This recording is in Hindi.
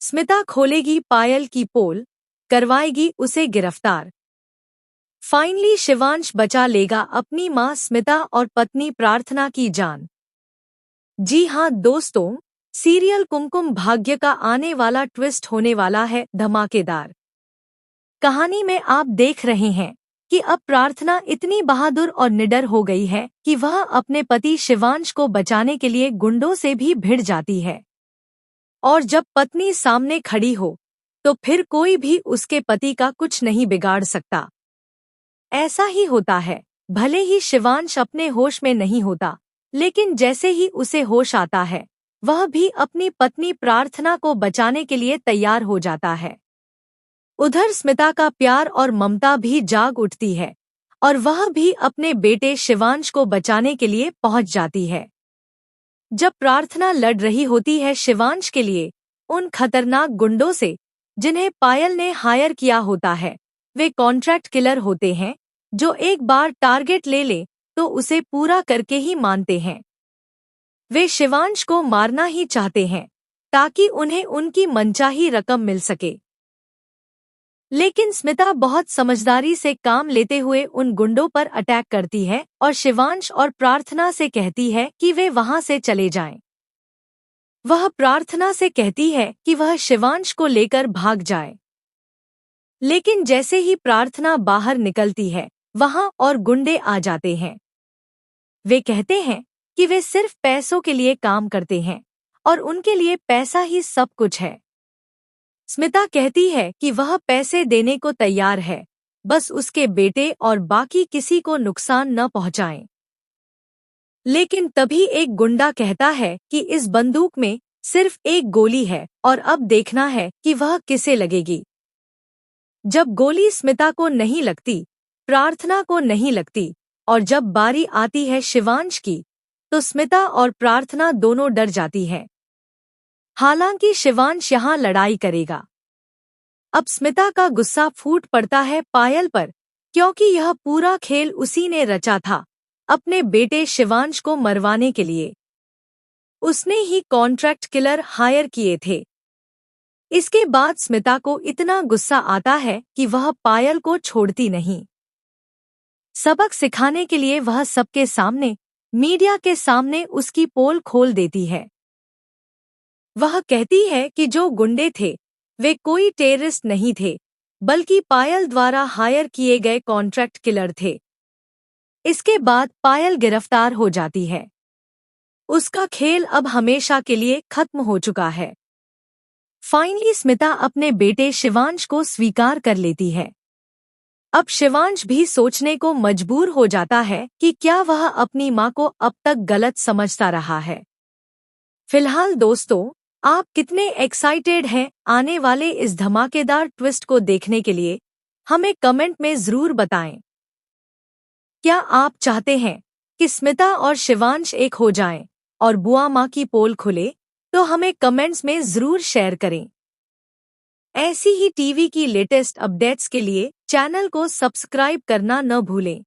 स्मिता खोलेगी पायल की पोल, करवाएगी उसे गिरफ्तार। फाइनली शिवांश बचा लेगा अपनी मां स्मिता और पत्नी प्रार्थना की जान। जी हां दोस्तों, सीरियल कुमकुम भाग्य का आने वाला ट्विस्ट होने वाला है धमाकेदार। कहानी में आप देख रहे हैं कि अब प्रार्थना इतनी बहादुर और निडर हो गई है कि वह अपने पति शिवांश को बचाने के लिए गुंडों से भी भिड़ जाती है। और जब पत्नी सामने खड़ी हो तो फिर कोई भी उसके पति का कुछ नहीं बिगाड़ सकता। ऐसा ही होता है, भले ही शिवांश अपने होश में नहीं होता, लेकिन जैसे ही उसे होश आता है वह भी अपनी पत्नी प्रार्थना को बचाने के लिए तैयार हो जाता है। उधर स्मिता का प्यार और ममता भी जाग उठती है और वह भी अपने बेटे शिवांश को बचाने के लिए पहुंच जाती है। जब प्रार्थना लड़ रही होती है शिवांश के लिए उन खतरनाक गुंडों से जिन्हें पायल ने हायर किया होता है, वे कॉन्ट्रैक्ट किलर होते हैं जो एक बार टारगेट ले तो उसे पूरा करके ही मानते हैं। वे शिवांश को मारना ही चाहते हैं ताकि उन्हें उनकी मनचाही रकम मिल सके। लेकिन स्मिता बहुत समझदारी से काम लेते हुए उन गुंडों पर अटैक करती है और शिवांश और प्रार्थना से कहती है कि वे वहां से चले जाएं। वह प्रार्थना से कहती है कि वह शिवांश को लेकर भाग जाए, लेकिन जैसे ही प्रार्थना बाहर निकलती है वहां और गुंडे आ जाते हैं। वे कहते हैं कि वे सिर्फ पैसों के लिए काम करते हैं और उनके लिए पैसा ही सब कुछ है। स्मिता कहती है कि वह पैसे देने को तैयार है, बस उसके बेटे और बाकी किसी को नुकसान न पहुंचाएं। लेकिन तभी एक गुंडा कहता है कि इस बंदूक में सिर्फ एक गोली है और अब देखना है कि वह किसे लगेगी। जब गोली स्मिता को नहीं लगती, प्रार्थना को नहीं लगती और जब बारी आती है शिवांश की, तो स्मिता और प्रार्थना दोनों डर जाती हैं। हालांकि शिवांश यहाँ लड़ाई करेगा। अब स्मिता का गुस्सा फूट पड़ता है पायल पर, क्योंकि यह पूरा खेल उसी ने रचा था अपने बेटे शिवांश को मरवाने के लिए। उसने ही कॉन्ट्रैक्ट किलर हायर किए थे। इसके बाद स्मिता को इतना गुस्सा आता है कि वह पायल को छोड़ती नहीं। सबक सिखाने के लिए वह सबके सामने, मीडिया के सामने उसकी पोल खोल देती है। वह कहती है कि जो गुंडे थे वे कोई टेररिस्ट नहीं थे, बल्कि पायल द्वारा हायर किए गए कॉन्ट्रैक्ट किलर थे। इसके बाद पायल गिरफ्तार हो जाती है। उसका खेल अब हमेशा के लिए खत्म हो चुका है। फाइनली स्मिता अपने बेटे शिवांश को स्वीकार कर लेती है। अब शिवांश भी सोचने को मजबूर हो जाता है कि क्या वह अपनी मां को अब तक गलत समझता रहा है। फिलहाल दोस्तों, आप कितने एक्साइटेड हैं आने वाले इस धमाकेदार ट्विस्ट को देखने के लिए? हमें कमेंट में जरूर बताएं। क्या आप चाहते हैं कि स्मिता और शिवांश एक हो जाएं और बुआ मां की पोल खुले? तो हमें कमेंट्स में जरूर शेयर करें। ऐसी ही टीवी की लेटेस्ट अपडेट्स के लिए चैनल को सब्सक्राइब करना न भूलें।